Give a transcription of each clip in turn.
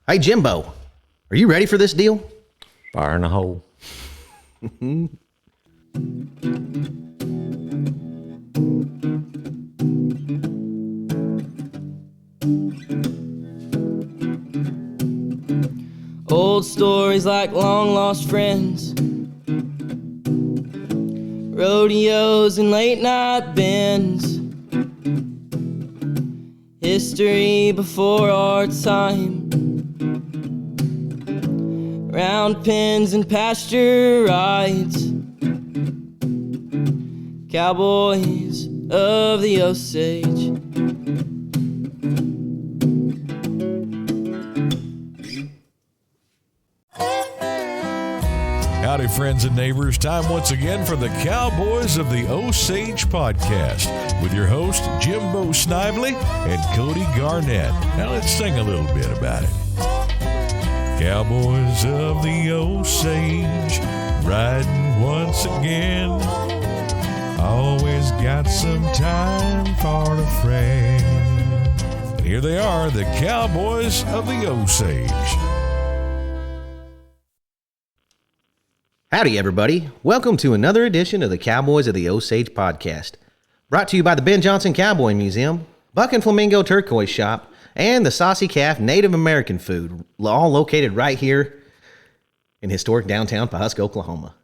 Hey, Jimbo, are you ready for this deal? Fire in the hole. Old stories like long lost friends, rodeos and late night bends, history before our time, round pens and pasture rides, cowboys of the Osage. Howdy, friends and neighbors. Time once again for the Cowboys of the Osage podcast with your host, Jimbo Snively and Cody Garnett. Now let's sing a little bit about it. Cowboys of the Osage, riding once again. Always got some time for a friend. And here they are, the Cowboys of the Osage. Howdy, everybody. Welcome to another edition of the Cowboys of the Osage podcast. Brought to you by the Ben Johnson Cowboy Museum, Buck and Flamingo Turquoise Shop, and the Saucy Calf Native American Food, all located right here in historic downtown Pawhuska, Oklahoma.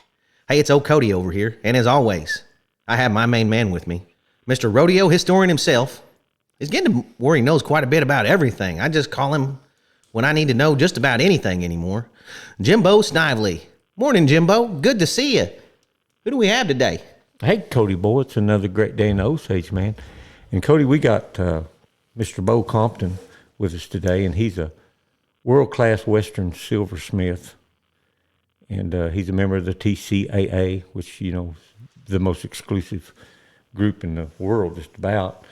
Hey, it's old Cody over here, and as always, I have my main man with me, Mr. Rodeo Historian himself. He's getting to where he knows quite a bit about everything. I just call him when I need to know just about anything anymore. Jimbo Snively. Morning, Jimbo. Good to see you. Who do we have today? Hey, Cody, boy, it's another great day in the Osage, man. And, Cody, we got Mr. Beau Compton with us today, and he's a world-class Western silversmith. And he's a member of the TCAA, which, you know, the most exclusive group in the world just about.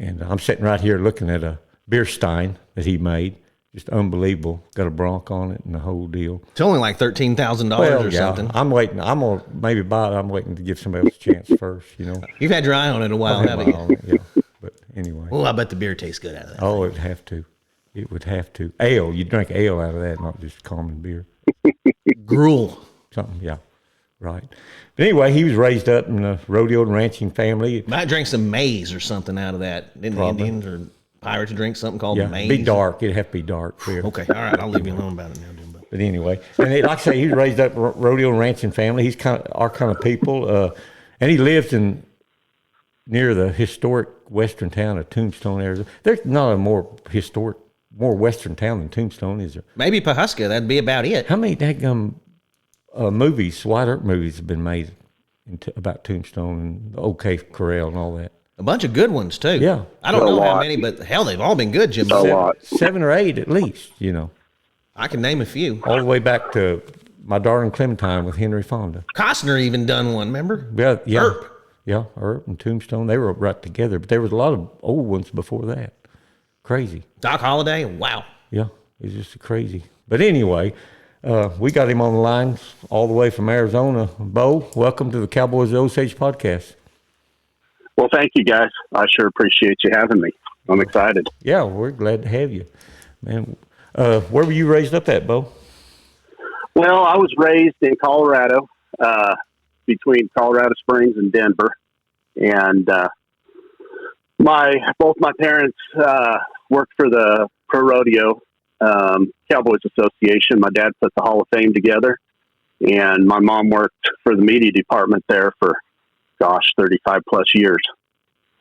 And I'm sitting right here looking at a beer stein that he made. Just unbelievable. Got a bronc on it and the whole deal. It's only like $13,000 or something. I'm waiting. I'm going to maybe buy it. I'm waiting to give somebody else a chance first, you know. You've had your eye on it a while, haven't you? Yeah. But anyway. Well, I bet the beer tastes good out of that. Oh, it'd have to. It would have to. Ale. You drink ale out of that, not just common beer. Gruel. Something, yeah. Right. But anyway, he was raised up in a rodeo and ranching family. Might drink some maize or something out of that. Didn't the Indians or pirates drink something called maize? Be dark. It'd have to be dark beer. Okay, all right. I'll leave you alone about it now, Jimbo. But anyway, and like I say, he was raised up rodeo and ranching family. He's kind of our kind of people, and he lives in near the historic western town of Tombstone, Arizona. There's not a more western town than Tombstone, is there? Maybe Pawhuska. That'd be about it. How many daggum movies, White Earp movies, have been made about Tombstone and the Old Cave Corral and all that? A bunch of good ones too. Yeah. I don't know how many, but hell, they've all been good, Jimbo. Seven or eight at least, you know. I can name a few. All the way back to My Darling Clementine with Henry Fonda. Costner even done one, remember? Yeah. Earp. Yeah, Earp and Tombstone, they were right together, but there was a lot of old ones before that. Crazy. Doc Holliday, wow. Yeah, it's just crazy. But anyway, we got him on the line all the way from Arizona. Beau, welcome to the Cowboys of the Osage podcast. Well, thank you, guys. I sure appreciate you having me. I'm excited. Yeah, we're glad to have you, man. Where were you raised up at, Beau? Well, I was raised in Colorado, between Colorado Springs and Denver, and both my parents worked for the Pro Rodeo Cowboys Association. My dad put the Hall of Fame together, and my mom worked for the media department there for 35 plus years.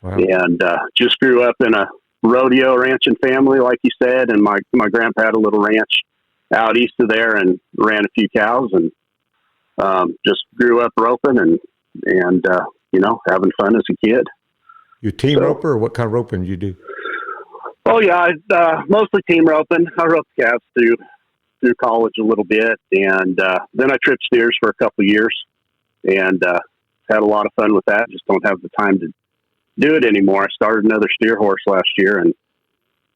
Wow. And just grew up in a rodeo ranching family, like you said. And my grandpa had a little ranch out east of there and ran a few cows, and just grew up roping and you know, having fun as a kid. You team roper, or what kind of roping did you do? Oh yeah, mostly team roping. I roped calves through college a little bit, and then I tripped steers for a couple of years, and had a lot of fun with that. Just don't have the time to do it anymore. I started another steer horse last year, and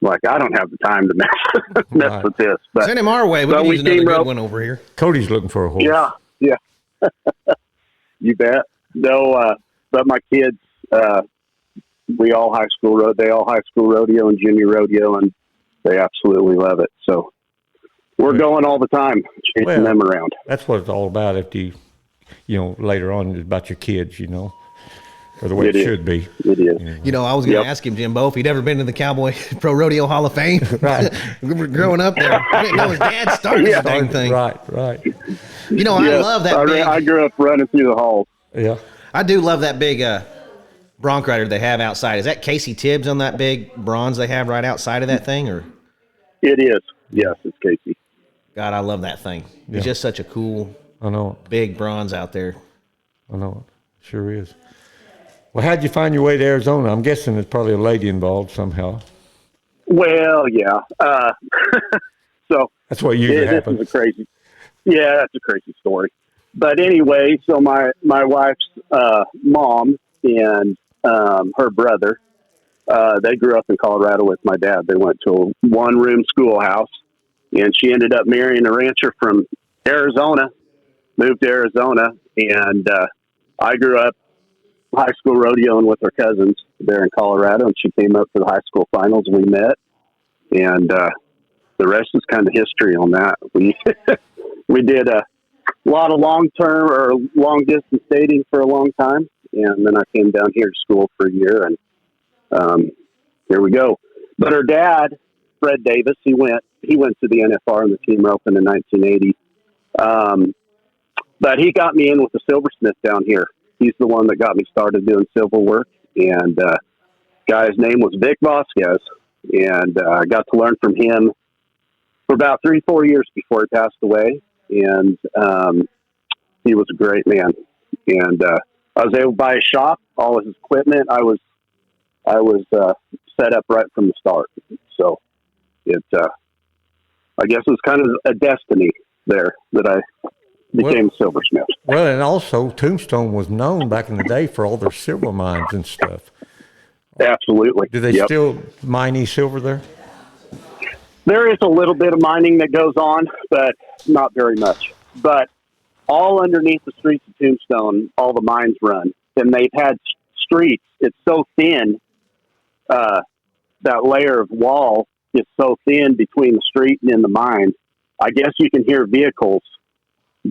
I don't have the time to mess with this. But send him our way. We can use another good one over here. Cody's looking for a horse. Yeah. You bet. No, but my kids, they all high school rodeo and junior rodeo, and they absolutely love it. So We're going all the time, chasing them around. That's what it's all about. If later on, it's about your kids, or the way it should be. It is. I was going to ask him, Jimbo, if he'd ever been to the Cowboy Pro Rodeo Hall of Fame. Right. Growing up there, I didn't know his dad started the dang thing. Right. I love that. I grew up running through the halls. Yeah. I do love that big bronc rider they have outside. Is that Casey Tibbs on that big bronze they have right outside of that thing, or? It is. Yes, it's Casey. God, I love that thing. Yeah. It's just such a cool, big bronze out there. I know it. Sure is. Well, how'd you find your way to Arizona? I'm guessing there's probably a lady involved somehow. Well, yeah. So that's what usually happens. This is that's a crazy story. But anyway, so my wife's mom and her brother, they grew up in Colorado with my dad. They went to a one-room schoolhouse, and she ended up marrying a rancher from Arizona, moved to Arizona, and I grew up high school rodeoing with her cousins there in Colorado, and she came up for the high school finals. We met, and the rest is kind of history on that. We did a lot of long-term or long-distance dating for a long time, and then I came down here to school for a year, and here we go. But her dad, Fred Davis, he went to the NFR and the team opened in 1980. But he got me in with the silversmith down here. He's the one that got me started doing silverwork, and guy's name was Vic Vasquez, and I got to learn from him for about 3-4 years before he passed away, and he was a great man. And I was able to buy a shop, all of his equipment. I was set up right from the start, so I guess it was kind of a destiny there that I became silversmith. Well, and also Tombstone was known back in the day for all their silver mines and stuff. Absolutely. Do they still mine silver there? There is a little bit of mining that goes on, but not very much. But all underneath the streets of Tombstone, all the mines run. And they've had streets. It's so thin, that layer of wall is so thin between the street and in the mine. I guess you can hear vehicles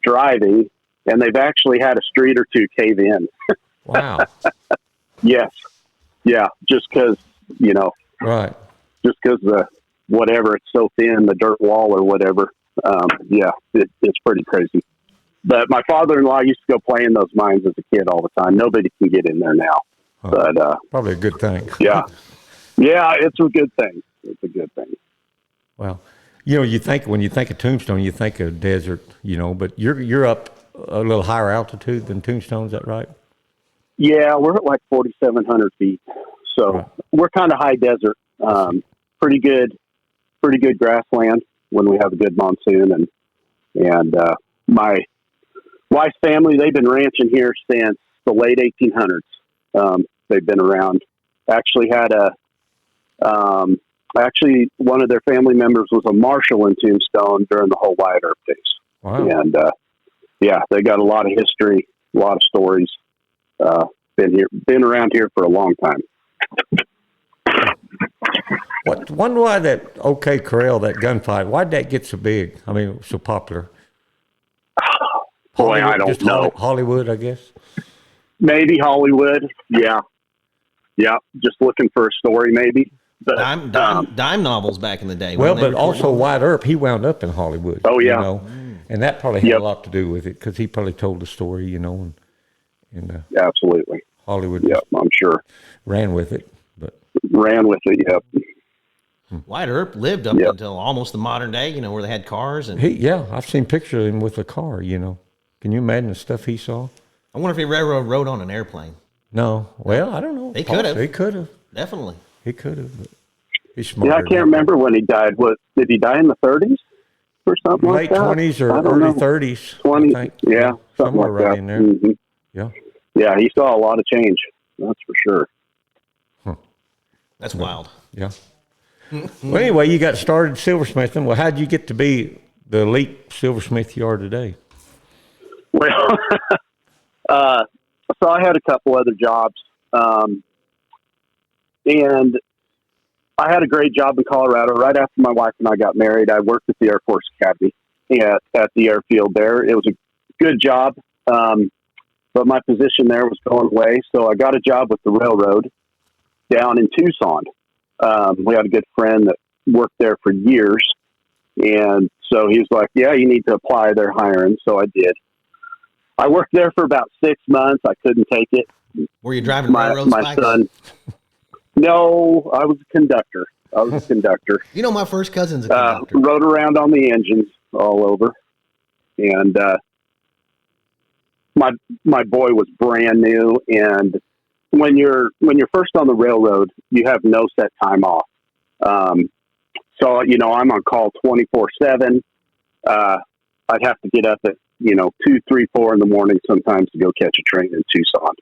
driving, and they've actually had a street or two cave in. Wow. Yes. Yeah, just because, right. Just because whatever, it's so thin, the dirt wall or whatever. It's pretty crazy. But my father-in-law used to go play in those mines as a kid all the time. Nobody can get in there now. But probably a good thing. Yeah. Yeah, it's a good thing. It's a good thing. Well, when you think of Tombstone, you think of desert, but you're up a little higher altitude than Tombstone, is that right? Yeah, we're at like 4,700 feet. So we're kind of high desert. Pretty good grassland when we have a good monsoon. And my wife's family, they've been ranching here since the late 1800s. They've been around. Actually one of their family members was a marshal in Tombstone during the whole Wyatt Earp days. Wow. And they got a lot of history, a lot of stories. Been around here for a long time. Wonder why that OK Corral, that gunfight, why'd that get so big? I mean, so popular? Boy, I don't know. Hollywood, I guess. Maybe Hollywood. Yeah. Just looking for a story, maybe. But dime novels back in the day. Well, but also Wyatt Earp, he wound up in Hollywood. Oh yeah. And that probably had a lot to do with it because he probably told the story, and absolutely. Hollywood. Yeah, I'm sure. Ran with it. Yep. Wyatt Earp lived up until almost the modern day, where they had cars. And I've seen pictures of him with a car, Can you imagine the stuff he saw? I wonder if he ever rode on an airplane. No. Well, I don't know. He could have. He could have. Definitely. He could have. He's smart. Yeah, I can't remember when he died. Did he die in the 30s or something like that? Late 20s or early 30s. 20s. Yeah, somewhere like right that. in there. Mm-hmm. Yeah. Yeah, he saw a lot of change. That's for sure. Huh. That's wild. Yeah. Well, anyway, you got started silversmithing. Well, how'd you get to be the elite silversmith you are today? Well, so I had a couple other jobs. And I had a great job in Colorado. Right after my wife and I got married, I worked at the Air Force Academy at the airfield there. It was a good job, but my position there was going away. So I got a job with the railroad down in Tucson. We had a good friend that worked there for years. And so he was like, yeah, you need to apply. They're hiring. So I did. I worked there for about 6 months. I couldn't take it. Were you driving railroad my spikes? son. No, I was a conductor. You know, my first cousin's a conductor. Rode around on the engines all over. And my boy was brand new. And when you're first on the railroad, you have no set time off. So, you know, I'm on call 24/7. I'd have to get up at, 2, 3, 4 in the morning sometimes to go catch a train in Tucson.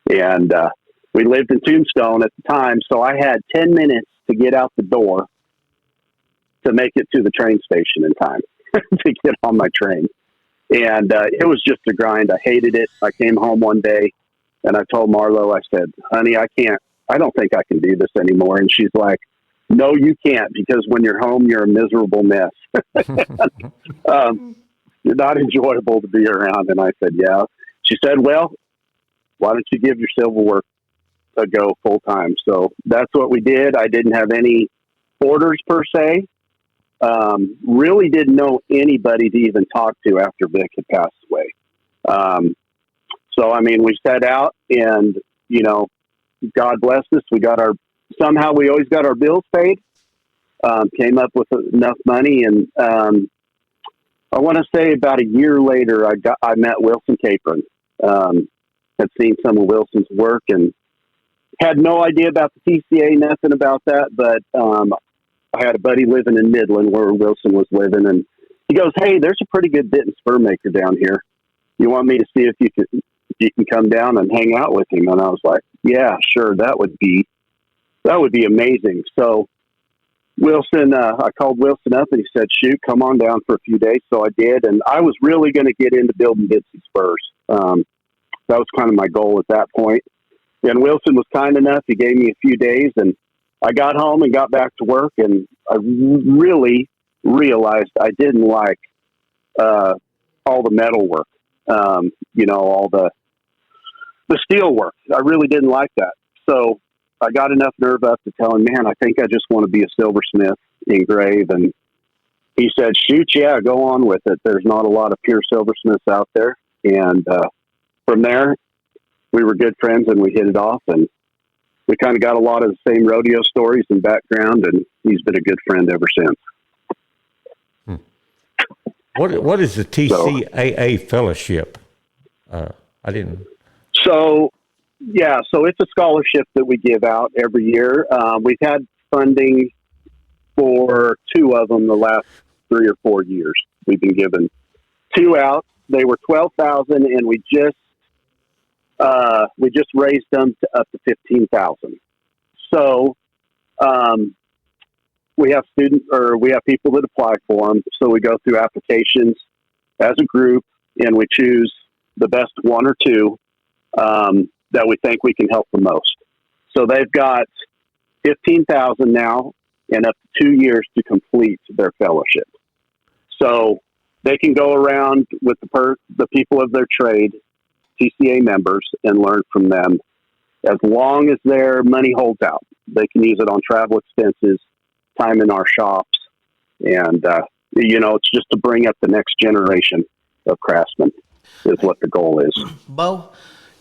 And we lived in Tombstone at the time, so I had 10 minutes to get out the door to make it to the train station in time to get on my train. And it was just a grind. I hated it. I came home one day and I told Marlo, I said, honey, I don't think I can do this anymore. And she's like, no, you can't, because when you're home, you're a miserable mess. You're not enjoyable to be around. And I said, yeah. She said, well, why don't you give your silverwork a go full time? So that's what we did. I didn't have any orders per se. Really didn't know anybody to even talk to after Vic had passed away. So, I mean, we set out and, God blessed us. Somehow we always got our bills paid, came up with enough money. And, I want to say about a year later, I met Wilson Capron, had seen some of Wilson's work and had no idea about the TCA, nothing about that. But, I had a buddy living in Midland where Wilson was living, and he goes, hey, there's a pretty good bit and spur maker down here. You want me to see if you can come down and hang out with him? And I was like, yeah, sure. That would be amazing. So Wilson, I called Wilson up and he said, shoot, come on down for a few days. So I did. And I was really going to get into building bits and spurs. That was kind of my goal at that point. And Wilson was kind enough. He gave me a few days, and I got home and got back to work, and I really realized I didn't like all the metal work, all the steel work. I really didn't like that. So I got enough nerve up to tell him, man, I think I just want to be a silversmith, engrave. And he said, shoot, yeah, go on with it. There's not a lot of pure silversmiths out there. And from there, we were good friends and we hit it off, and we kind of got a lot of the same rodeo stories and background, and he's been a good friend ever since. What is the TCAA fellowship? I didn't. So it's a scholarship that we give out every year. We've had funding for 2 of them the last 3 or 4 years. We've been given 2 out. They were $12,000, and we just raised them to up to $15,000. So, we have people that apply for them. So we go through applications as a group, and we choose the best 1 or 2, that we think we can help the most. So they've got $15,000 now and up to 2 years to complete their fellowship. So they can go around with the people of their trade, TCA members, and learn from them. As long as their money holds out, they can use it on travel expenses, time in our shops, and it's just to bring up the next generation of craftsmen is what the goal is. Beau,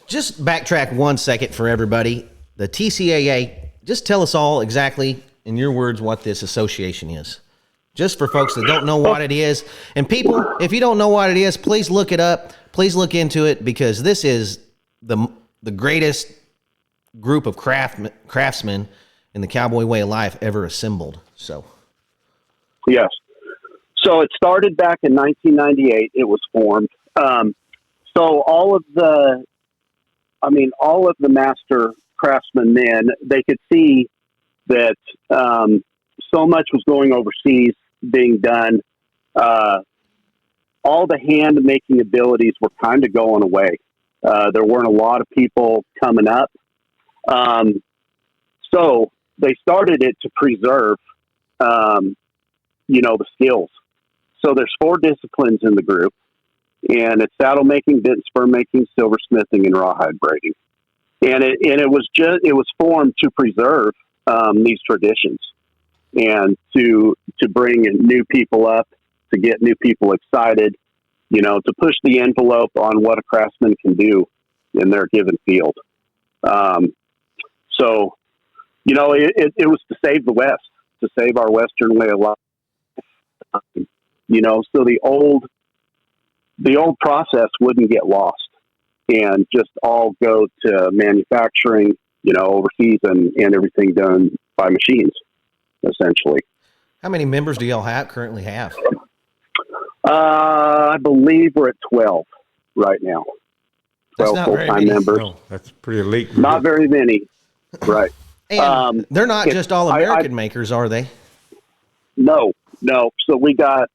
just backtrack 1 second for everybody. The TCAA, just tell us all exactly, in your words, what this association is. Just for folks that don't know what it is. And people, if you don't know what it is, please look it up. Please look into it, because this is the greatest group of craftsmen in the cowboy way of life ever assembled. So, yes. So it started back in 1998. It was formed. So all of the master craftsmen then, they could see that so much was going overseas being done. All the hand making abilities were kind of going away. There weren't a lot of people coming up. So they started it to preserve, the skills. So there's 4 disciplines in the group, and it's saddle making, bit and spur making, silversmithing, and rawhide braiding. And it was formed to preserve these traditions and to bring new people up, to get new people excited, to push the envelope on what a craftsman can do in their given field. So, it was to save the West, to save our Western way of life. So the old process wouldn't get lost and just all go to manufacturing, overseas and everything done by machines, essentially. How many members do y'all currently have? I believe we're at 12 right now. 12 full-time members. No, that's pretty elite. Not very many, right? And they're not just all American makers, are they? No. So we got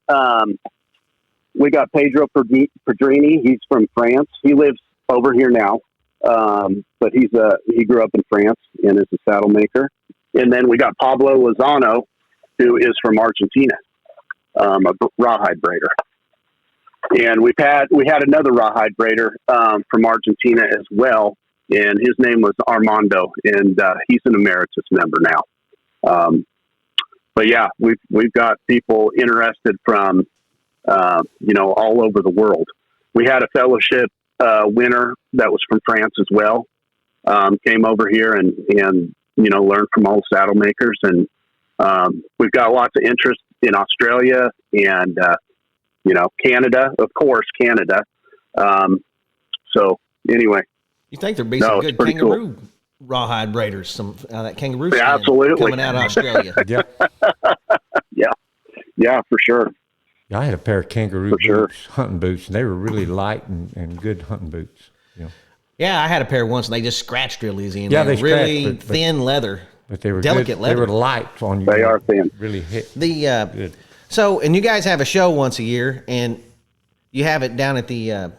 Pedro Pedrini. He's from France. He lives over here now, but he grew up in France and is a saddle maker. And then we got Pablo Lozano, who is from Argentina, a rawhide braider. And we had another rawhide braider from Argentina as well, and his name was Armando, and he's an emeritus member now. But yeah, we've got people interested from all over the world. We had a fellowship winner that was from France as well. Came over here and learned from all the saddle makers, and we've got lots of interest in Australia and Canada, of course, Canada. So anyway, you think there'd be some good kangaroo rawhide braiders, some that kangaroo skin absolutely coming out of Australia. Yeah, for sure. I had a pair of kangaroo boots, hunting boots, and they were really light and good hunting boots. Yeah, I had a pair once, and they just scratched real easy. And they were really scratched, thin leather, but they were delicate good. leather. They were light on you. They are thin. Really hit. Good. So, and you guys have a show once a year, and you have it down at the.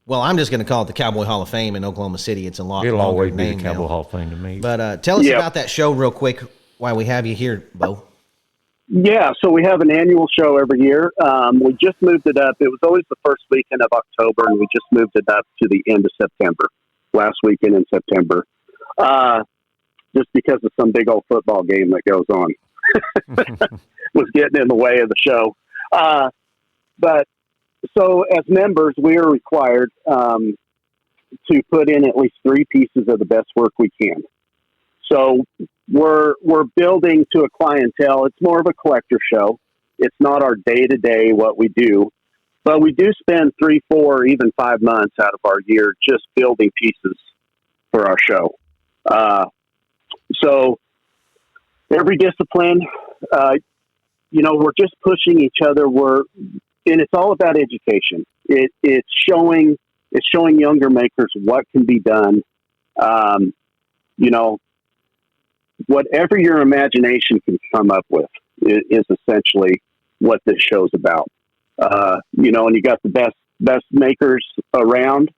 Well, I'm just going to call it the Cowboy Hall of Fame in Oklahoma City. It's a lot. It'll always be the name Cowboy now. Hall of Fame to me. But tell us about that show real quick while we have you here, Beau. Yeah, so we have an annual show every year. We just moved it up. It was always the first weekend of October, and we just moved it up to the end of September, last weekend in September, just because of some big old football game that goes on. Was getting in the way of the show. But so as members, we are required to put in at least 3 pieces of the best work we can. So we're building to a clientele. It's more of a collector show. It's not our day-to-day what we do, but we do spend 3, 4, even 5 months out of our year just building pieces for our show. So every discipline, we're just pushing each other. And it's all about education. It's showing younger makers what can be done. Whatever your imagination can come up with is essentially what this show's about. And you got the best makers around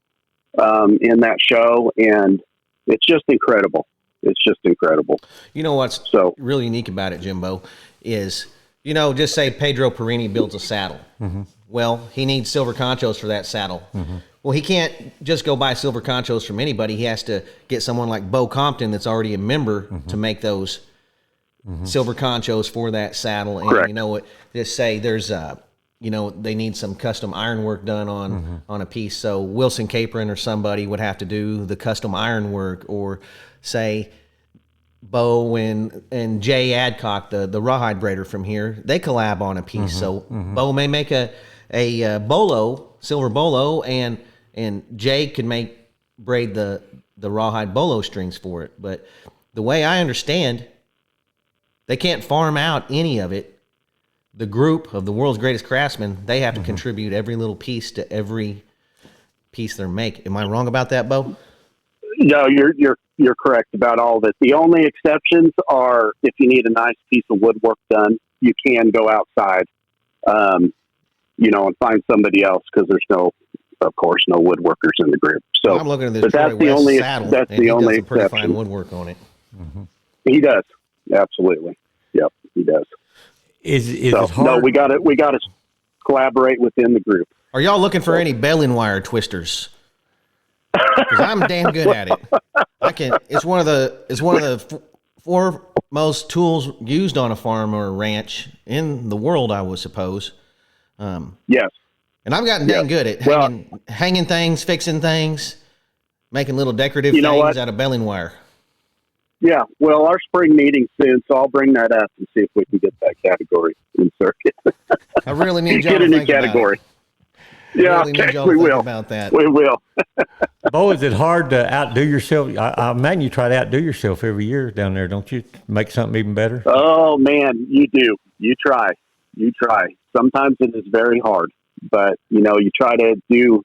in that show, and it's just incredible. It's just incredible. You know what's really unique about it, Jimbo, is, just say Pedro Perini builds a saddle. Mm-hmm. Well, he needs silver conchos for that saddle. Mm-hmm. Well, he can't just go buy silver conchos from anybody. He has to get someone like Beau Compton that's already a member to make those silver conchos for that saddle. And Correct. Just say there's they need some custom ironwork done on a piece. So Wilson Capron or somebody would have to do the custom ironwork, or say Beau and Jay Adcock, the rawhide braider from here, they collab on a piece. So Beau may make a bolo, silver bolo, and Jay could braid the rawhide bolo strings for it. But the way I understand, they can't farm out any of it. The group of the world's greatest craftsmen, they have to contribute every little piece to every piece they're making. Am I wrong about that, Beau? No, you're correct about all of it. The only exceptions are if you need a nice piece of woodwork done, you can go outside, and find somebody else, because there's of course, no woodworkers in the group. So I'm looking at this. That's the only saddle. That's and the he only does some pretty exception. fine woodwork on it. He does. absolutely. Yep, he does. Is So, it hard? no, we got to collaborate within the group. Are y'all looking for any baling wire twisters? Because I'm damn good at it. It's one of the foremost tools used on a farm or a ranch in the world, I would suppose. Yes. And I've gotten dang good at hanging things, fixing things, making little decorative things out of baling wire. Yeah, well, our spring meeting's soon, so I'll bring that up and see if we can get that category in circuit. I really need y'all get to a new think category. About it. Yeah, really need y'all we to think will. about that. We will. Beau, is it hard to outdo yourself? I imagine you try to outdo yourself every year down there, don't you? Make something even better? Oh, man, you do. You try. Sometimes it is very hard, but, you try to do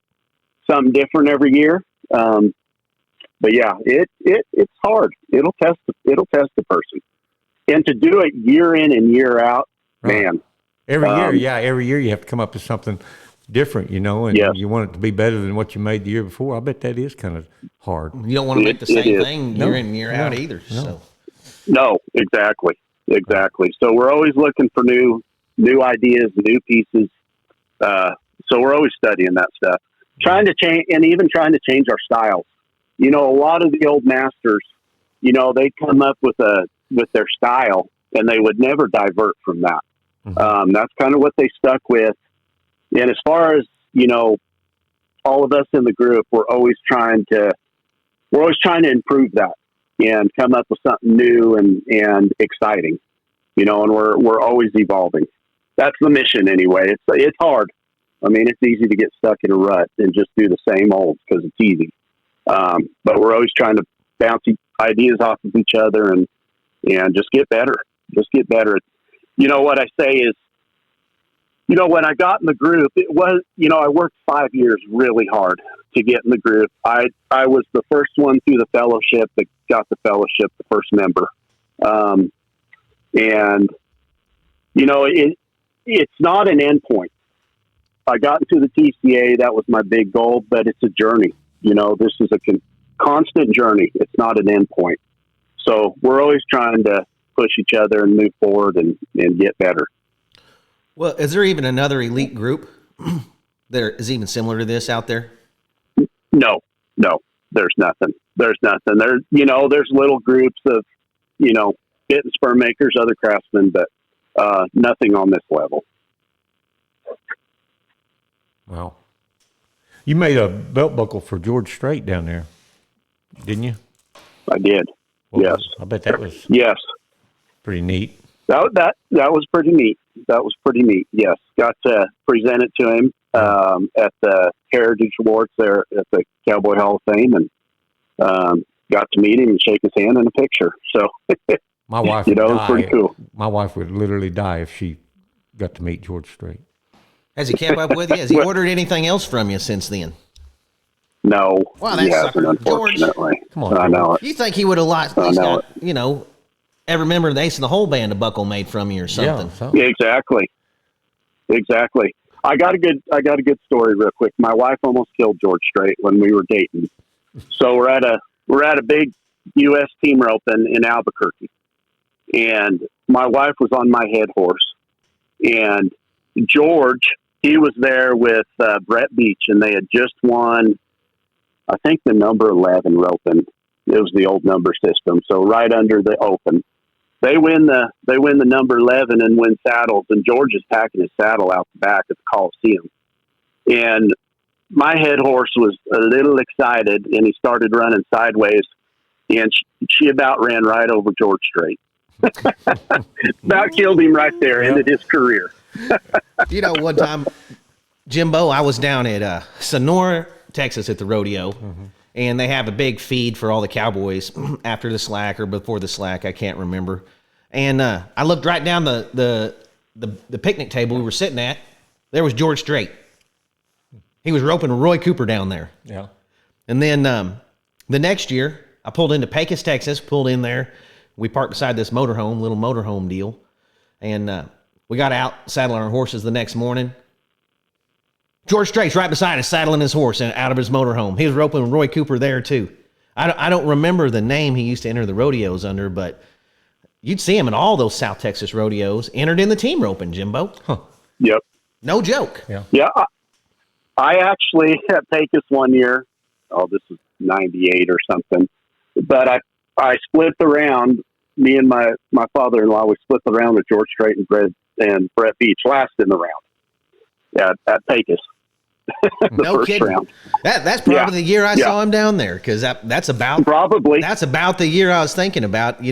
something different every year. But yeah, it's hard. It'll test the person, and to do it year in and year out, man. Every year you have to come up with something different, and you want it to be better than what you made the year before. I bet that is kind of hard. You don't want to make the same thing year in and year out either. So. No, exactly. So we're always looking for new ideas, new pieces. So we're always studying that stuff, trying to change our styles. A lot of the old masters, they come up with their style, and they would never divert from that. Mm-hmm. That's kind of what they stuck with. And as far as, all of us in the group, we're always trying to improve that and come up with something new and exciting, and we're always evolving. That's the mission anyway. It's hard. I mean, it's easy to get stuck in a rut and just do the same old because it's easy. But we're always trying to bounce ideas off of each other and just get better. What I say is, when I got in the group, it was, I worked 5 years really hard to get in the group. I was the first one through the fellowship that got the fellowship, the first member. It's not an end point. I got into the TCA. That was my big goal, but it's a journey. This is a constant journey. It's not an end point. So we're always trying to push each other and move forward and get better. Well, is there even another elite group that is even similar to this out there? No, there's nothing. There's little groups of, bit and sperm makers, other craftsmen, but nothing on this level. Wow. You made a belt buckle for George Strait down there, didn't you? I did. Well, yes. I bet that was pretty neat. That was pretty neat. Yes. Got to present it to him at the Heritage Awards there at the Cowboy Hall of Fame, and got to meet him and shake his hand in a picture. So my wife it was pretty cool. My wife would literally die if she got to meet George Strait. Has he kept up with you? Has he ordered anything else from you since then? No. Wow, that sucker. Unfortunately. George. Come on, I know it. You think he would have liked, every member of the Ace in the Hole band a buckle made from you or something? Yeah, exactly. I got a good story real quick. My wife almost killed George Strait when we were dating. So we're at a big U.S. team rope in Albuquerque, and my wife was on my head horse, and George, he was there with Brett Beach, and they had just won, I think, the number 11 roping. It was the old number system, so right under the open. They win the number 11 and win saddles, and George is packing his saddle out the back at the Coliseum. And my head horse was a little excited, and he started running sideways, and she about ran right over George Strait. About killed him right there, ended his career. One time, Jimbo, I was down at Sonora, Texas at the rodeo, and they have a big feed for all the cowboys after the slack or before the slack, I can't remember. And I looked right down the picnic table we were sitting at. There was George Strait. He was roping Roy Cooper down there. Yeah. And then the next year, I pulled into Pecos, Texas, pulled in there. We parked beside this little motorhome deal. And we got out, saddling our horses the next morning. George Strait's right beside us, saddling his horse and out of his motorhome. He was roping Roy Cooper there, too. I don't remember the name he used to enter the rodeos under, but, you'd see him in all those South Texas rodeos, entered in the team roping, Jimbo. Huh. Yep. No joke. Yeah. Yeah. I actually at Pecos one year, this is 98 or something, but I split the round. Me and my father-in-law, we split the round with George Strait and Brett Beach last in the round at Pecos. No first kidding. round. That's probably the year I saw him down there, because that's about the year I was thinking about.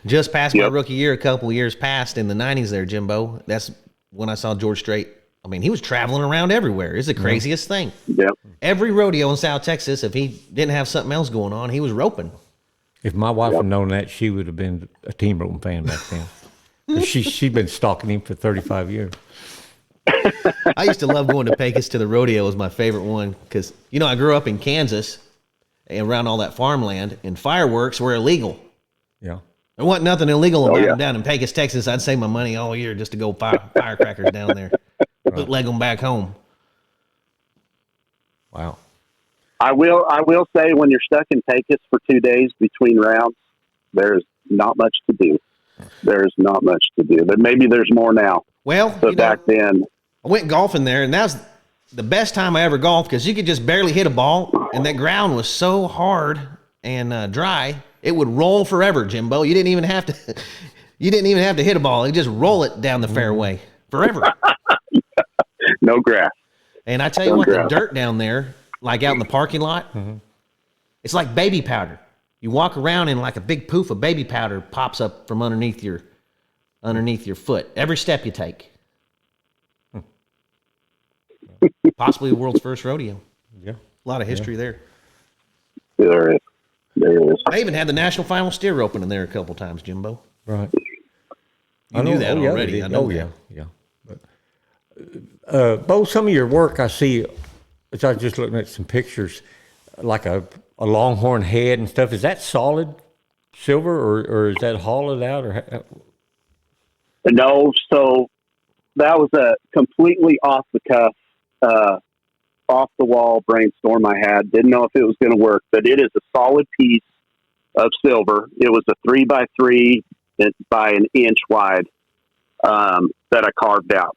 Just past my rookie year, a couple of years past in the 90s there, Jimbo. That's when I saw George Strait. I mean, he was traveling around everywhere. It's the craziest thing. Yep. Every rodeo in South Texas, if he didn't have something else going on, he was roping. If my wife had known that, she would have been a team roping fan back then. She'd been stalking him for 35 years. I used to love going to Pecos to the rodeo. Was my favorite one because, I grew up in Kansas and around all that farmland, and fireworks were illegal. Yeah. There wasn't nothing illegal about them down in Pecos, Texas. I'd save my money all year just to go firecrackers down there, bootleg them back home. Wow. I will say, when you're stuck in Pecos for 2 days between rounds, there's not much to do. There's not much to do. But maybe there's more now. Well, but back then, I went golfing there, and that was the best time I ever golfed, because you could just barely hit a ball, and that ground was so hard and dry, it would roll forever, Jimbo. You didn't even have to. You didn't even have to hit a ball. You just roll it down the fairway forever. No grass. And I tell you what, the dirt down there, like out in the parking lot, it's like baby powder. You walk around and like a big poof of baby powder pops up from underneath your foot every step you take. Possibly the world's first rodeo. Yeah. A lot of history there. There is. I even had the national final steer roping in there a couple times, Jimbo. Right. You knew that already. I know that. Yeah. But, Beau, some of your work I see, as I was just looking at some pictures, like a longhorn head and stuff. Is that solid silver, or is that hollowed out? Or No, so that was a completely off the cuff, off the wall brainstorm I had. Didn't know if it was going to work, but it is a solid piece of silver. It was a 3x3 by an inch wide that I carved out.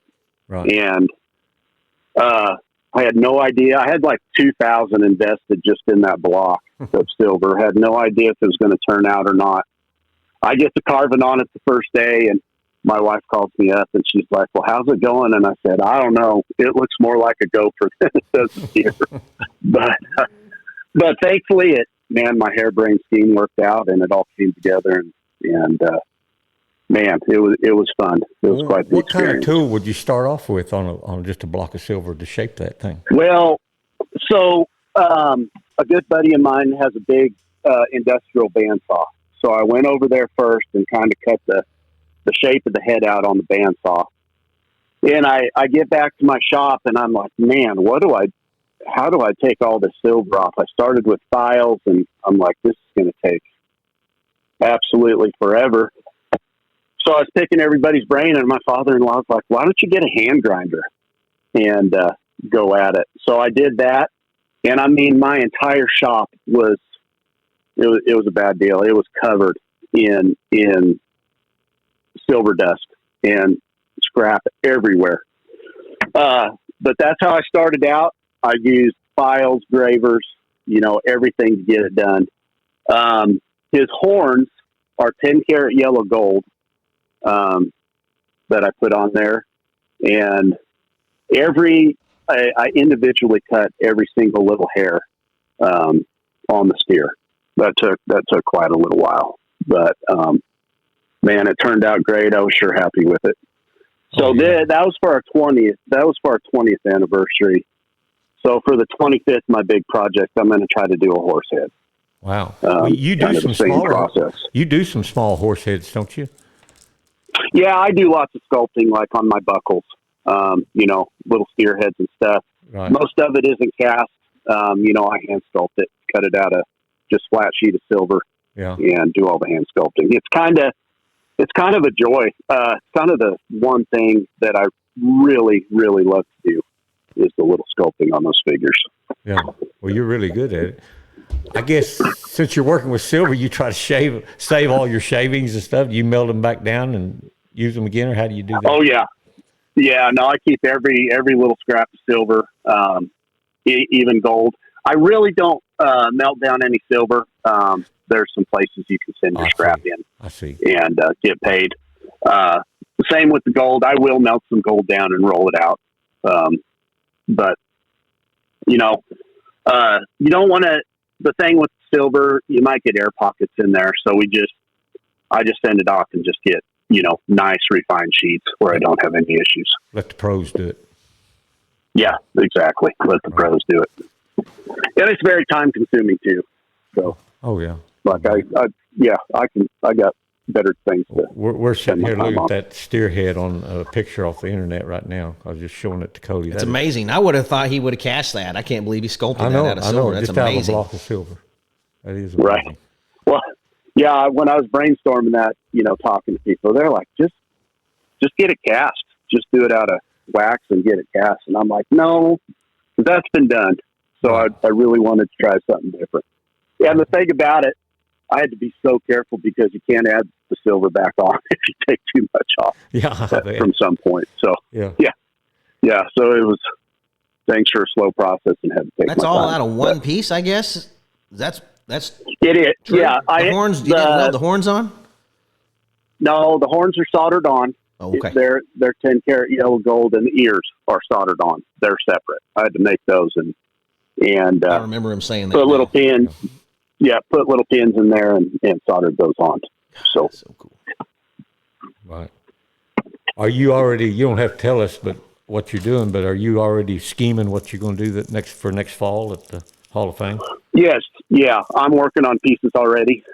Right. And I had no idea. I had like $2,000 invested just in that block of silver. Had no idea if it was going to turn out or not. I get to carving on it the first day, and my wife calls me up and she's like, "Well, how's it going?" And I said, "I don't know. It looks more like a gopher than it does here." but thankfully, my harebrained scheme worked out, and it all came together. And man, it was fun. It was quite the experience. What kind of tool would you start off with on just a block of silver to shape that thing? Well, so a good buddy of mine has a big industrial bandsaw. So I went over there first and kind of cut the shape of the head out on the bandsaw. And I get back to my shop and I'm like, man, how do I take all this silver off? I started with files and I'm like, this is going to take absolutely forever. So I was picking everybody's brain, and my father-in-law was like, why don't you get a hand grinder and go at it? So I did that. And I mean, my entire shop was a bad deal. It was covered in silver dust and scrap everywhere. But that's how I started out. I used files, gravers, everything to get it done. His horns are 10-karat yellow gold that I put on there, and I individually cut every single little hair on the steer. That took quite a little while, but man, it turned out great. I was sure happy with it. So that was for our 20th. That was for our 20th anniversary. So for the 25th, my big project, I'm going to try to do a horse head. Wow, you do some smaller. You do some small horse heads, don't you? Yeah, I do lots of sculpting, like on my buckles, little steer heads and stuff. Right. Most of it isn't cast. I hand sculpt it, cut it out of just flat sheet of silver, and do all the hand sculpting. It's kind of a joy. It's kind of the one thing that I really, really love to do is the little sculpting on those figures. Yeah. Well, you're really good at it. I guess since you're working with silver, you try to save all your shavings and stuff. You melt them back down and use them again, or how do you do that? Oh yeah. Yeah, no, I keep every little scrap of silver, even gold. I really don't melt down any silver. There's some places you can send your scrap in. I see. And get paid. Same with the gold. I will melt some gold down and roll it out. But you know, you don't want to. The thing with silver, you might get air pockets in there. So I just send it off and just get, nice refined sheets where I don't have any issues. Let the pros do it. Yeah, exactly. Let the pros do it. And it's very time consuming too. So. Oh yeah. Like I got better things to. We're sitting here looking at that steer head on a picture off the internet right now. I was just showing it to Cody. That's amazing. I would have thought he would have cast that. I can't believe he sculpted that out of silver. That's just amazing. Out of a block of silver. That is amazing. Right. Well, yeah. When I was brainstorming that, talking to people, they're like, just get it cast. Just do it out of wax and get it cast. And I'm like, no, because that's been done. So I really wanted to try something different. Yeah, and the thing about it, I had to be so careful because you can't add the silver back on if you take too much off. Yeah, from some point. So yeah. So it was thanks for a slow process and had to take. That's my all time. out of one piece, I guess. That's it is. True. Yeah, the horns. You didn't weld the horns on? No, the horns are soldered on. Oh, okay. They're 10-karat yellow gold, and the ears are soldered on. They're separate. I had to make those and I remember him saying that. Put little pins. Yeah, put little pins in there and soldered those on. So cool. Right. Are you already? You don't have to tell us, but what you're doing. But are you already scheming what you're going to do next fall at the Hall of Fame? Yes. Yeah, I'm working on pieces already.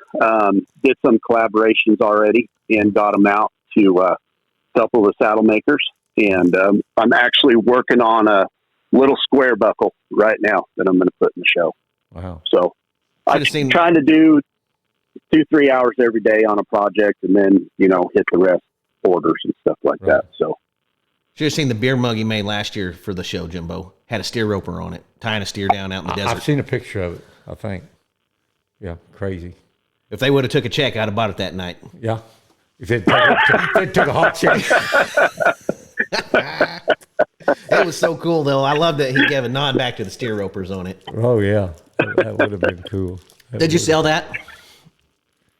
Did some collaborations already and got them out to a couple of the saddle makers. And I'm actually working on a little square buckle right now that I'm going to put in the show. Wow. So I'm trying to do 2-3 hours every day on a project and then, hit the rest orders and stuff like that. So should have seen the beer mug he made last year for the show, Jimbo. Had a steer roper on it, tying a steer down out in the desert. I've seen a picture of it, I think. Yeah, crazy. If they would have took a check, I'd have bought it that night. Yeah. If they took a hot check. It was so cool, though. I love that he gave a nod back to the steer ropers on it. Oh, yeah. That would have been cool. Did you sell that?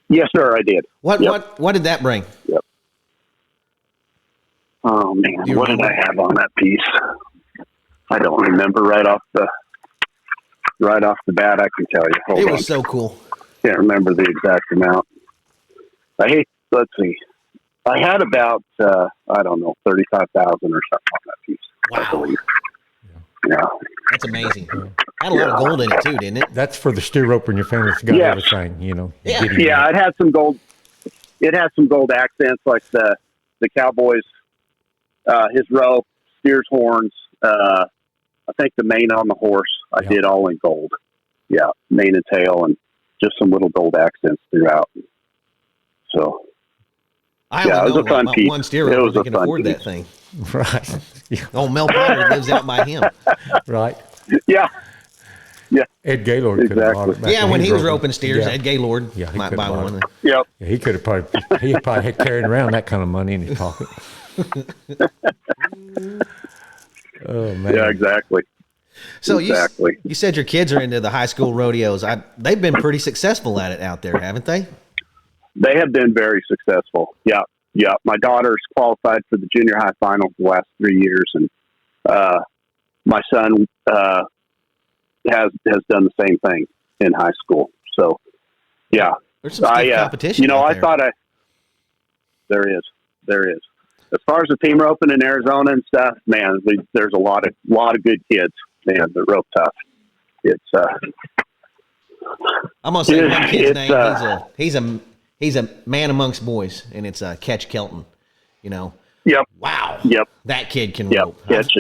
Yes, sir, I did. What did that bring? Yep. Oh, man. What did I have on that piece? I don't remember right off the bat. I can tell you. Hold on. Was so cool. Can't remember the exact amount. Let's see. I had about, 35,000 or something on that piece. Wow. I believe. Yeah. That's amazing. Had a lot of gold in it too, didn't it? That's for the steer roper in your family that's got everything, Yeah, it had some gold. It had some gold accents like the Cowboys, his rope, steer's horns, I think the mane on the horse, I did all in gold. Yeah, mane and tail and just some little gold accents throughout. So, it was a fun piece. One steer roper that can afford that thing. Right. Oh, Mel Potter lives out by him. Right. Yeah. Yeah. Ed Gaylord. Exactly. Yeah, when he was roping steers, Ed Gaylord might buy one. Yep. Yeah, he could have probably had carrying around that kind of money in his pocket. Oh man. Yeah, exactly. So you said your kids are into the high school rodeos. They've been pretty successful at it out there, haven't they? They have been very successful. Yeah. Yeah. My daughter's qualified for the junior high finals the last 3 years. And, my son, has done the same thing in high school. So yeah, there's some stiff competition. There is. As far as the team roping in Arizona and stuff, man, there's a lot of good kids, man, that rope tough. It's I'm gonna say one kid's name. He's a man amongst boys, and it's Catch Kelton. Yep. Wow. Yep. That kid can rope.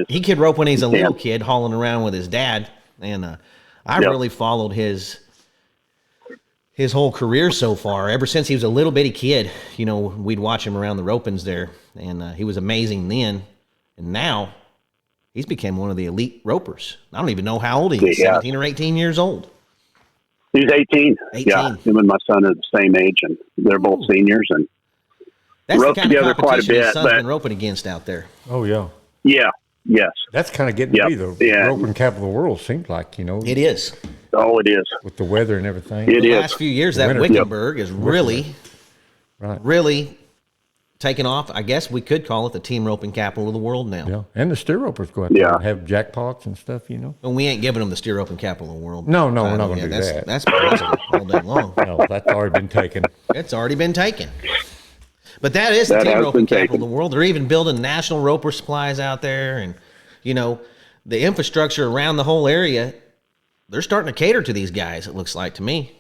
He could rope when he's a little kid, hauling around with his dad, and I really followed his whole career so far. Ever since he was a little bitty kid, we'd watch him around the ropings there, and he was amazing then. And now he's become one of the elite ropers. I don't even know how old he is, 17 or 18 years old. He's 18. 18. Yeah, him and my son are the same age, and they're both seniors. And that's rope the kind together of quite a competition his bit. son's But been roping against out there. Oh, yeah. yeah, yes, That's kind of getting to be the roping capital of the world, seems like, It is. oh, it is. with the weather and everything. It The is. last few years, that Winter. Wickenburg is really, Right. really taken off. I guess we could call it the team roping capital of the world now. Yeah. And the steer ropers go out there Yeah. and have jackpots and stuff, you know. And we ain't giving them the steer roping capital of the world. No, we're not title gonna yet. do That's, that. That's plastic all day long. No, that's already been taken. It's already been taken. But that is the That team has roping been capital taken. of the world. They're even building national roper supplies out there. And, you know, the infrastructure around the whole area, they're starting to cater to these guys, it looks like to me.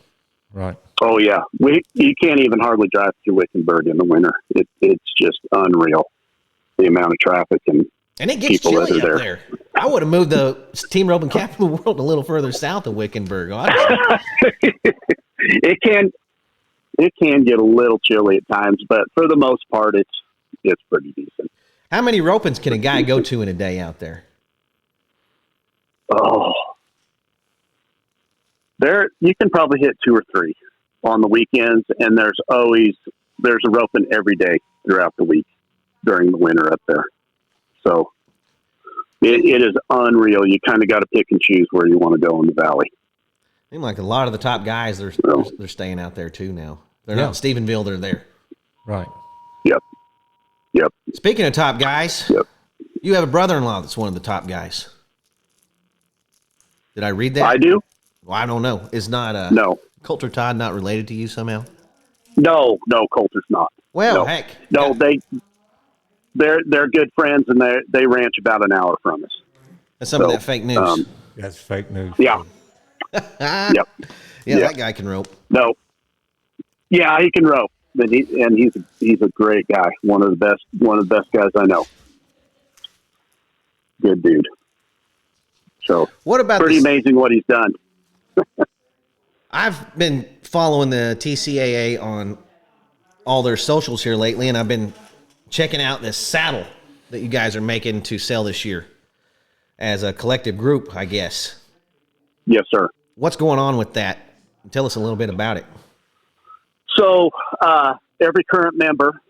Right. Oh yeah, you can't even hardly drive through Wickenburg in the winter. It's just unreal, the amount of traffic and it gets people that chilly are up there. there. I would have moved the team roping capital of the world a little further south of Wickenburg, honestly. It can get a little chilly at times, but for the most part, it's pretty decent. How many ropings can a guy go to in a day out there? Oh, you can probably hit 2 or 3 on the weekends, and there's a roping every day throughout the week during the winter up there. So it is unreal. You kind of got to pick and choose where you want to go in the valley. Seems like a lot of the top guys, they're staying out there too now. They're not in Stephenville, they're there. Right. Yep. Speaking of top guys, you have a brother-in-law that's one of the top guys. Did I read that? I do. Well, I don't know. Is not No. Coulter Todd not related to you somehow? No, Coulter's not. Well, No. heck. No, they're good friends, and they ranch about an hour from us. That's some of that fake news. That's fake news. Yeah. Yeah, that guy can rope. No. Yeah, he can rope, and he's a great guy. One of the best guys I know. Good dude. So What about pretty amazing what he's done. I've been following the TCAA on all their socials here lately, and I've been checking out this saddle that you guys are making to sell this year as a collective group, I guess. Yes, sir. What's going on with that? Tell us a little bit about it. So every current member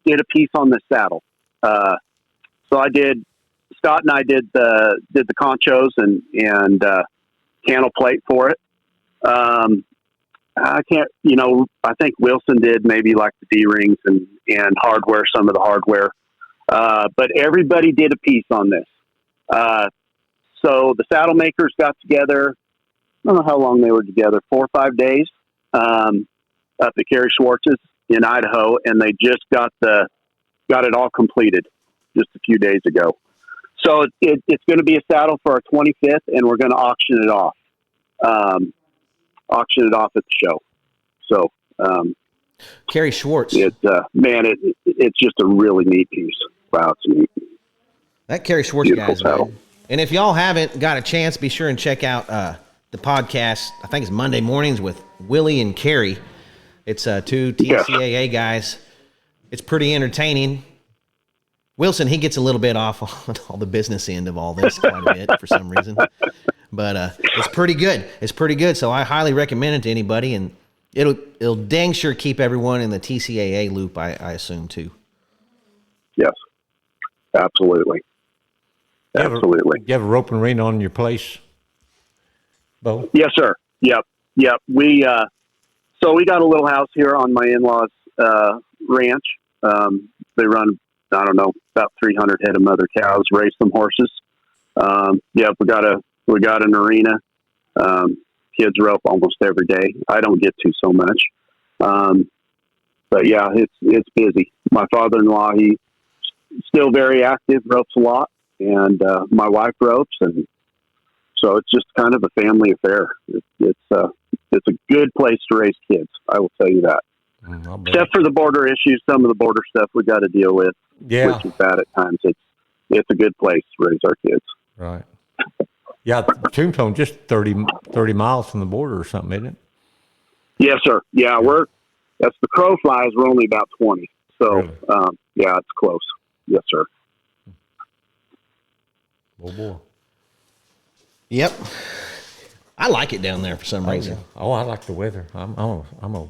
did a piece on this saddle. So Scott and I did the conchos and cannel plate for it. I think Wilson did maybe like the D-rings and hardware, some of the hardware. But everybody did a piece on this. So the saddle makers got together, I don't know how long they were together, 4 or 5 days, up at Kerry Schwartz's in Idaho, and they just got it all completed just a few days ago. So it's going to be a saddle for our 25th, and we're going to auction it off. Auction it off at the show. So Kerry Schwartz. it's just a really neat piece. Wow, it's neat. That Kerry Schwartz Beautiful guy's saddle. man. And if y'all haven't got a chance, be sure and check out the podcast. I think it's Monday mornings with Willie and Kerry. It's 2 TCAA guys. It's pretty entertaining. Wilson, he gets a little bit off on all the business end of all this quite a bit for some reason. But it's pretty good. It's pretty good. So I highly recommend it to anybody, and it'll dang sure keep everyone in the TCAA loop, I assume, too. Yes, absolutely. Absolutely. You have a rope and ring on your place, Beau? Yes, sir. Yep. We got a little house here on my in-laws' ranch. They run, I don't know, about 300 head of mother cows, raise some horses. We got an arena. Kids rope almost every day. I don't get to so much. But yeah, it's busy. My father-in-law, he's still very active, ropes a lot, and my wife ropes, and so it's just kind of a family affair. It's a good place to raise kids. I will tell you that. Except for the border issues, some of the border stuff we got to deal with, which is bad at times. It's a good place to raise our kids. Right. Yeah, Tombstone just 30 miles from the border or something, isn't it? Yes, sir. Yeah, that's the crow flies. We're only about 20. So, Really? Yeah, it's close. Yes, sir. Oh, boy. Yep. I like it down there for some reason. Oh, I like the weather. I'm a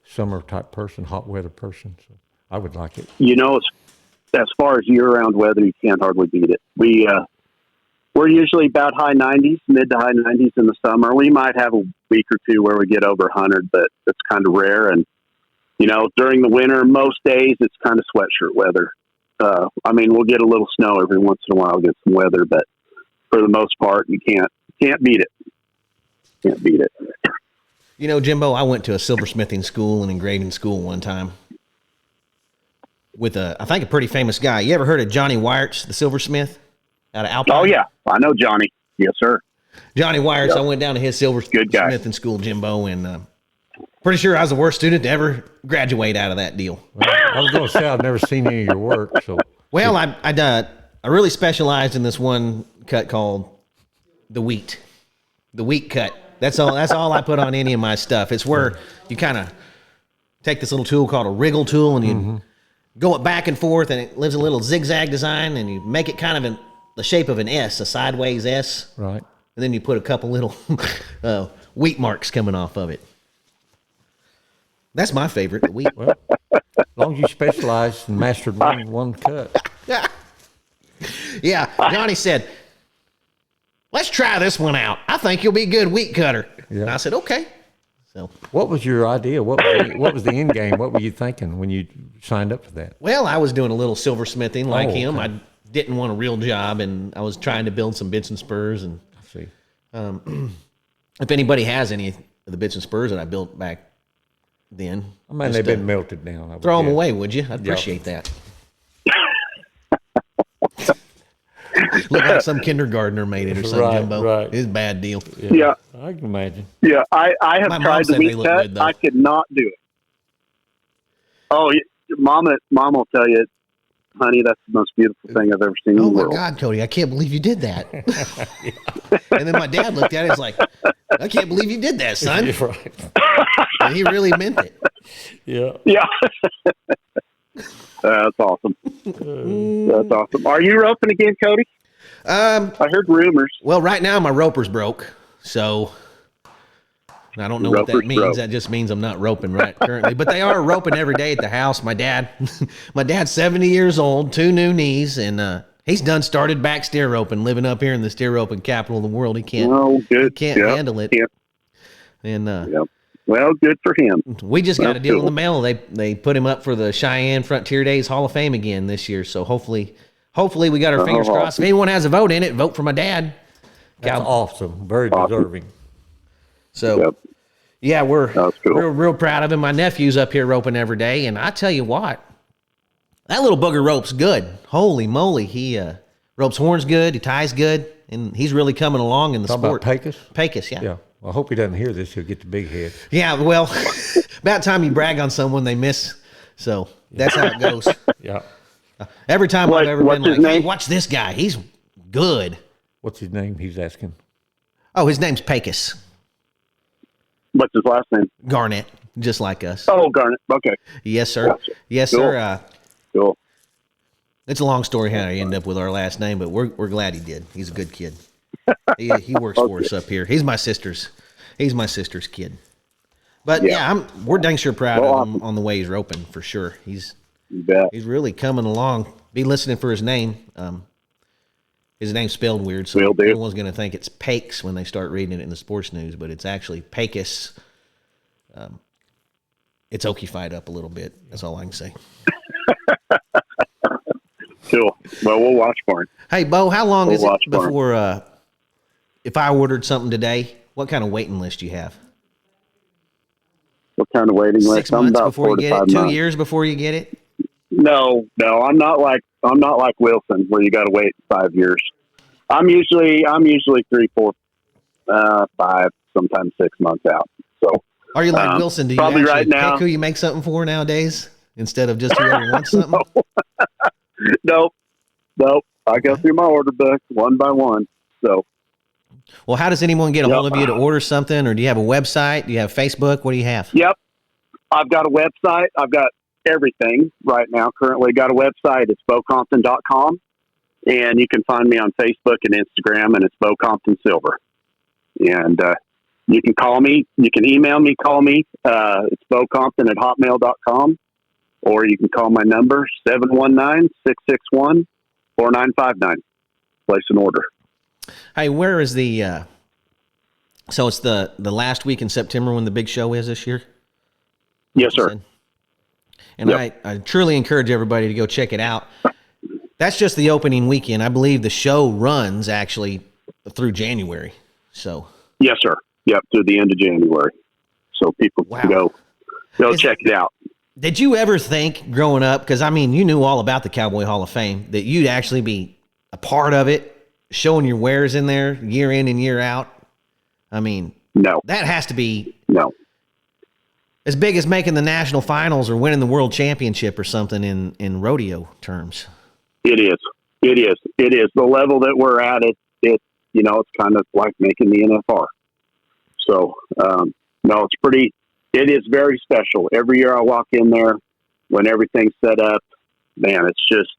summer type person, hot weather person, so I would like it. You know, as far as year-round weather, you can't hardly beat it. We're usually about high 90s, mid to high 90s in the summer. We might have a week or two where we get over 100, but it's kind of rare. And, you know, during the winter, most days it's kind of sweatshirt weather. I mean, we'll get a little snow every once in a while, get some weather, but for the most part, you can't beat it. Can't beat it. You know, Jimbo, I went to a silversmithing school and engraving school one time with I think a pretty famous guy. You ever heard of Johnny Wyerts, the silversmith out of Alpine? Oh, yeah. I know Johnny. Yes, sir. Johnny Wyerts. Yep. I went down to his silversmithing school, Jimbo, and pretty sure I was the worst student to ever graduate out of that deal. Well, I was going to say I've never seen any of your work. So, well, I really specialized in this one cut called the wheat cut. That's all I put on any of my stuff. It's where you kind of take this little tool called a wriggle tool and you go it back and forth, and it lives a little zigzag design, and you make it kind of in the shape of an S, a sideways S. Right. And then you put a couple little wheat marks coming off of it. That's my favorite, the wheat. Well, as long as you specialized and mastered one cut. Yeah, Johnny said, let's try this one out. I think you'll be a good wheat cutter. Yeah. And I said, okay. So, what was your idea? What was the end game? What were you thinking when you signed up for that? Well, I was doing a little silversmithing like him. I didn't want a real job, and I was trying to build some bits and spurs. And I see. If anybody has any of the bits and spurs that I built back then, I mean, they've been melted down. Throw them away, would you? I'd appreciate that. Look like some kindergartner made it or something, Jimbo. Right. It's a bad deal. Yeah. I can imagine. Yeah, I have tried the wheat cut. Good, I could not do it. Oh, Mom will tell you, honey, that's the most beautiful thing I've ever seen in the world. Oh, my God, Cody, I can't believe you did that. And then my dad looked at it and was like, I can't believe you did that, son. You're right. And he really meant it. Yeah. Yeah. That's awesome. That's awesome. Are you roping again, Cody? I heard rumors. Well, right now my roper's broke, so I don't know what that means. Broke. That just means I'm not roping right currently. But they are roping every day at the house. My dad's 70 years old, 2 new knees, and he's started back steer roping, living up here in the steer roping capital of the world. He can't handle it. Yep. And yep. Well, good for him. We just got a deal in the mail. They put him up for the Cheyenne Frontier Days Hall of Fame again this year. So hopefully we got our fingers crossed. If anyone has a vote in it, vote for my dad. That's awesome. Very deserving. So, yeah, we're real proud of him. My nephew's up here roping every day, and I tell you what, that little booger rope's good. Holy moly, he ropes horns good, he ties good, and he's really coming along in the sport. About Pecos? Pecos, yeah. Yeah. Well, I hope he doesn't hear this. He'll get the big head. Yeah, well, about time you brag on someone, they miss. So that's how it goes. Yeah. Every time I've ever been like, hey, watch this guy. He's good. What's his name? He's asking. Oh, his name's Pecos. What's his last name? Garnett, just like us. Oh, Garnett. Okay. Yes, sir. Gotcha. Yes, cool. Sir. Cool. It's a long story how he ended up with our last name, but we're glad he did. He's a good kid. He works for us up here. He's my sister's kid. But we're dang sure proud of him on the way he's roping for sure. He's really coming along. Be listening for his name. His name's spelled weird, so everyone's going to think it's Pakes when they start reading it in the sports news, but it's actually Pecos. It's okified up a little bit. That's all I can say. Cool. Well, we'll watch for him. Hey, Beau, how long is it before, if I ordered something today, what kind of waiting list do you have? What kind of waiting list? 6 months before you get it? 2 years before you get it? No, I'm not like Wilson, where you got to wait 5 years. I'm usually 3, 4, 5, sometimes 6 months out. So, are you like Wilson? Do you probably actually right now, pick who you make something for nowadays instead of just whoever wants something? Nope. I go through my order book one by one. So, well, how does anyone get a hold of you to order something, or do you have a website? Do you have Facebook? What do you have? Yep, I've got a website. I've got everything right now. Currently, got a website. It's beaucompton.com, and you can find me on Facebook and Instagram, and it's Beau Compton Silver. And You can call me. You can email me, call me. It's Beau Compton at hotmail.com. Or you can call my number, 719-661-4959. Place an order. Hey, where is the so it's the last week in September when the big show is this year? Yes, sir. And Yep. I truly encourage everybody to go check it out. That's just the opening weekend. I believe the show runs actually through January. So Yes, sir. Yep, through the end of January. So people can go check it out. did you ever think growing up, because I mean, you knew all about the Cowboy Hall of Fame, that you'd actually be a part of it, showing your wares in there year in and year out? I mean, No. that has to be No. as big as making the national finals or winning the world championship or something in rodeo terms. It is. It is. It is. The level that we're at, it's kind of like making the NFR. So, no, it is very special. Every year I walk in there, when everything's set up, man, it's just,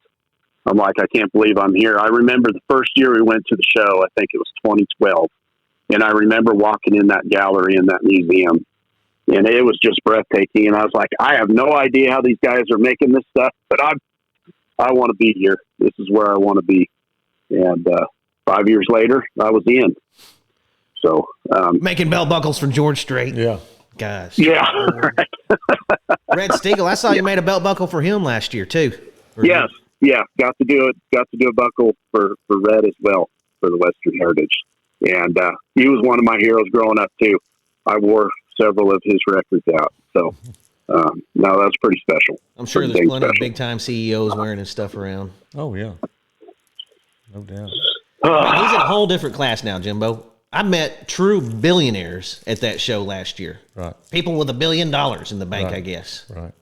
I'm like, I can't believe I'm here. I remember the first year we went to the show, I think it was 2012. And I remember walking in that gallery in that museum, and it was just breathtaking. And I was like, I have no idea how these guys are making this stuff, but I want to be here. This is where I want to be. And 5 years later, I was in. So Making belt buckles for George Strait. Yeah. Gosh. yeah, Red Stiegel, I saw you made a belt buckle for him last year too. yes, yeah, got to do it. Got to do a buckle for Red as well for the Western Heritage, and he was one of my heroes growing up too. I wore several of his records out, so no, that's pretty special. I'm sure Pretty there's plenty of special. big time CEOs wearing his stuff around. Oh, yeah. No doubt. He's in a whole different class now, Jimbo. I met true billionaires at that show last year. Right. People with $1 billion in the bank, Right. I guess. Right.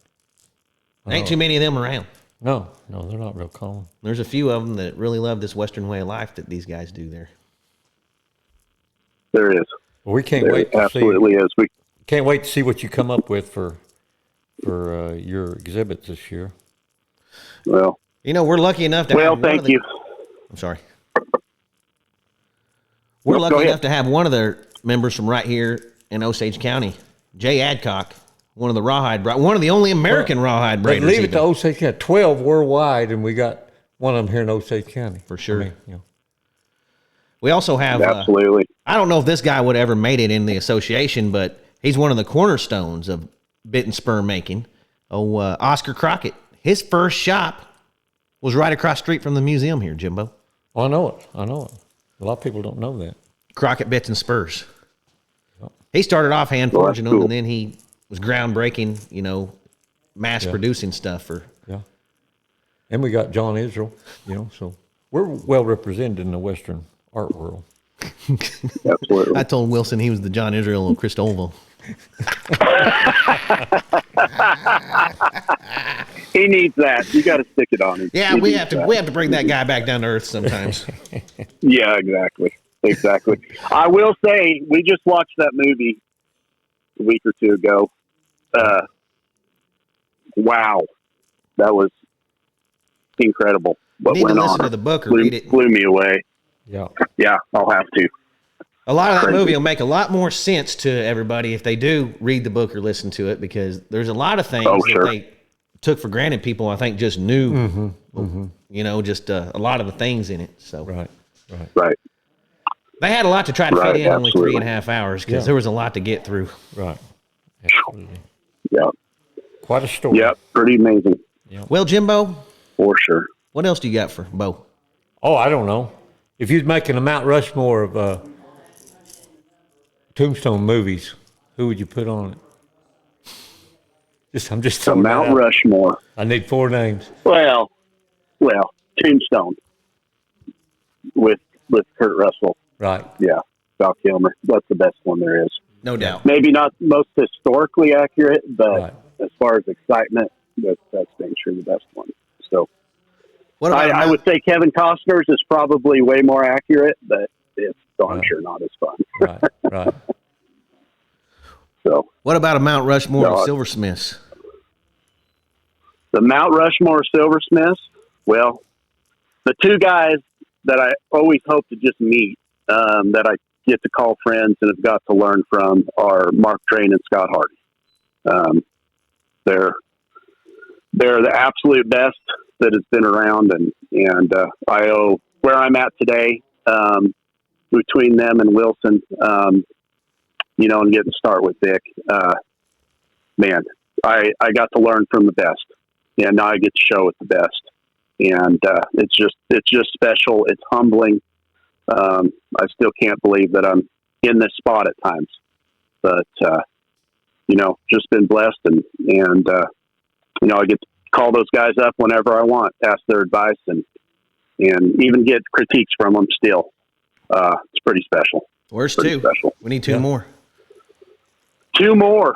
There ain't too many of them around. No, they're not real common. There's a few of them that really love this Western way of life that these guys do there. There is. Well, we can't There wait to absolutely see. is. We Can't wait to see what you come up with for your exhibits this year. well, You know, we're lucky enough to have thank you. I'm sorry. We're No, go lucky ahead. enough to have one of their members from right here in Osage County, Jay Adcock, one of the one of the only American rawhide But braiders. leave it even. to Osage County. 12 worldwide, and we got one of them here in Osage County. For sure. I mean, We also have, Absolutely. I don't know if this guy would ever made it in the association, but he's one of the cornerstones of bit and spur making. Oscar Crockett. His first shop was right across the street from the museum here, Jimbo. I know it. A lot of people don't know that. Crockett Bits and Spurs. He started off hand forging them, cool. and then he was groundbreaking, mass producing stuff for. Yeah. And we got John Israel, so we're well represented in the Western art world. Absolutely. I told Wilson he was the John Israel of Cristobal. He needs that. You got to stick it on him. Yeah, He we needs have to that. we have to bring that guy back down to earth sometimes. Yeah, exactly. I will say, we just watched that movie a week or two ago. Wow, that was incredible. What Need to went listen on to the book or blew, read it. blew me away. Yeah. Yeah, I'll have to. A lot of that Crazy. movie will make a lot more sense to everybody if they do read the book or listen to it, because there's a lot of things Oh, that sure. they took for granted. People, I think, just knew, just a lot of the things in it. So Right. Right. they had a lot to try to fit Right, in only absolutely. 3.5 hours because Yeah. there was a lot to get through. Right. Absolutely. Yeah. Quite a story. Yep. Pretty amazing Well, Jimbo, for sure. what else do you got for Beau? Oh, I don't know. If you're making a Mount Rushmore of Tombstone movies, who would you put on it? I'm just The throwing that Mount out. Rushmore. I need 4 names. Well, Tombstone with Kurt Russell. Right. Yeah, Val Kilmer. That's the best one there is. No doubt. Maybe not most historically accurate, but Right. as far as excitement, that's dang sure the best one. So What about I would say Kevin Costner's is probably way more accurate, but it's darn Right. sure not as fun. Right. Right. So what about a Mount Rushmore No, of I- silversmiths? the Mount Rushmore silversmiths, well, the two guys that I always hope to just meet, that I get to call friends and have got to learn from are Mark Drain and Scott Hardy. They're the absolute best that has been around, and I owe where I'm at today between them and Wilson, you know, and getting to start with Vic. Man, I got to learn from the best, and now I get to show with the best, and it's just special. It's humbling. I still can't believe that I'm in this spot at times, but you know, just been blessed, and you know, I get to call those guys up whenever I want, ask their advice, and even get critiques from them still. It's pretty special. Where's pretty two? Special. We need two more. Two more.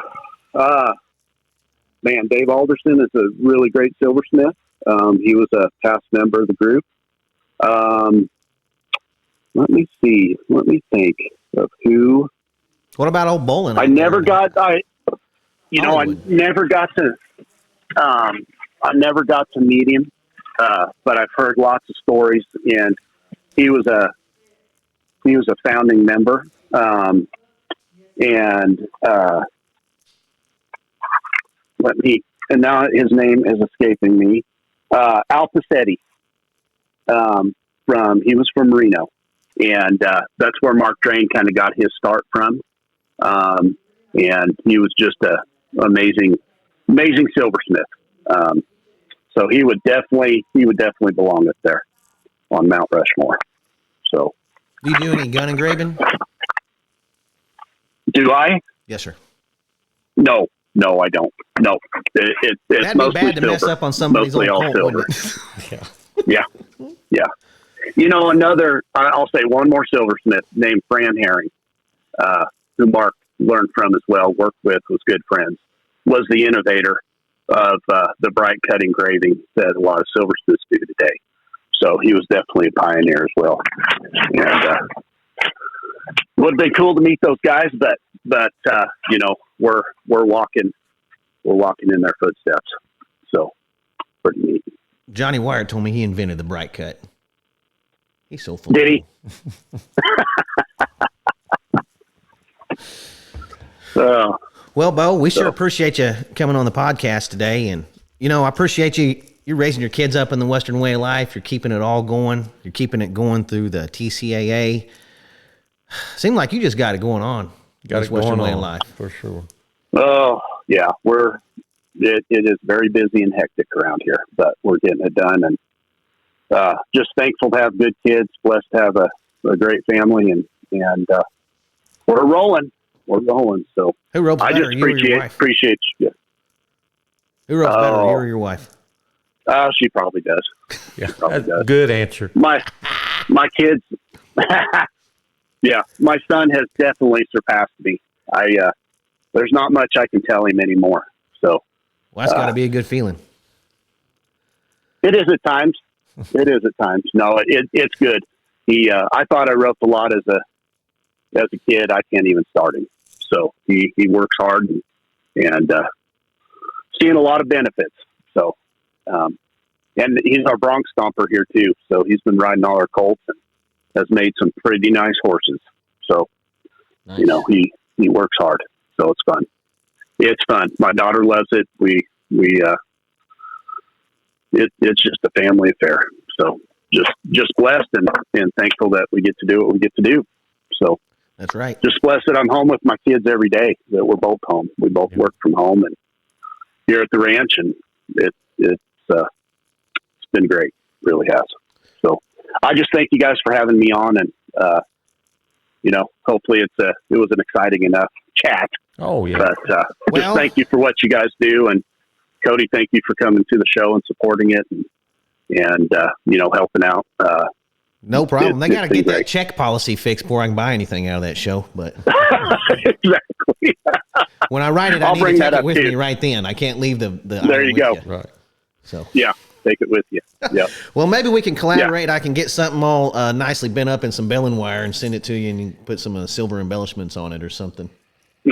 Man, Dave Alderson is a really great silversmith. He was a past member of the group. Let me see. Let me think of who. What about old Bolin? I never got to meet him, but I've heard lots of stories, and he was a founding member, and now his name is escaping me. Al Pacetti, he was from Reno, and that's where Mark Drain kind of got his start from. And he was just a amazing silversmith. So he would definitely belong up there on Mount Rushmore. So, do you do any gun engraving? Do I? Yes, sir. No, I don't. No, it's that'd be bad to mess up on somebody's old Colt, silver. Yeah. Yeah. You know, I'll say one more silversmith named Fran Herring, who Mark learned from as well, worked with, was good friends, was the innovator of the bright cut engraving that a lot of silversmiths do today. So he was definitely a pioneer as well. And would have been cool to meet those guys, but you know, we're walking in their footsteps. So pretty neat. Johnny Wyatt told me he invented the bright cut. He's so full. Did he? Well, Beau, we sure appreciate you coming on the podcast today. And, you know, I appreciate you're raising your kids up in the Western way of life. You're keeping it all going. You're keeping it going through the TCAA. Seemed like you just got it going on. Got it Western going way on, of life. for sure. Oh, yeah. It is very busy and hectic around here, but we're getting it done. And just thankful to have good kids, blessed to have a great family, and we're rolling. We're rolling. So who ropes better, I just you or your wife? appreciate you. Who ropes better, you or your wife? She probably does. Yeah, that's a good answer. My kids. Yeah, my son has definitely surpassed me. There's not much I can tell him anymore. So, well, that's got to be a good feeling. It is at times. No, it's good. I thought I roped a lot as a kid. I can't even start him. So he works hard and seeing a lot of benefits. So, and he's our Bronx stomper here too. So he's been riding all our colts and has made some pretty nice horses. So, nice. You know, he works hard. So it's fun. It's fun. My daughter loves it. It's just a family affair. So just blessed and thankful that we get to do what we get to do. So that's right. Just blessed that I'm home with my kids every day, that we're both home. We both work from home and here at the ranch, and it's been great. It really has. So I just thank you guys for having me on, and you know, hopefully it was an exciting enough chat. Oh yeah. But just thank you for what you guys do, and Cody, thank you for coming to the show and supporting it, and you know, helping out. No problem. They got to get that check policy fixed before I can buy anything out of that show. But exactly. When I write it, I need to take it with me right then. I can't leave the there you go. Right. So yeah, take it with you. Yeah. Well, maybe we can collaborate. Yeah. I can get something all nicely bent up in some belling wire and send it to you, and you can put some silver embellishments on it or something.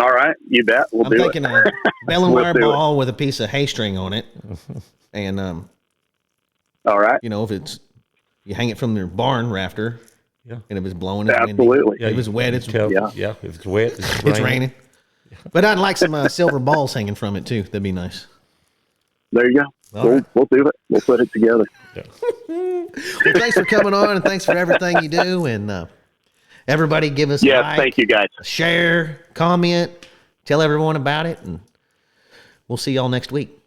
All right, you bet. I'm thinking a belling wire ball with a piece of hay string on it, and all right. You know, if it's you hang it from their barn rafter, Yeah. And if it's blowing, it's windy. Absolutely. Yeah, If it's wet, it's Yeah. yeah. If it's wet, it's it's raining. But I'd like some silver balls hanging from it too. That'd be nice. There you go. We'll do it. We'll put it together. Well, thanks for coming on, and thanks for everything you do. And everybody, give us a Yes, like, thank you guys. share, comment, tell everyone about it, and we'll see y'all next week.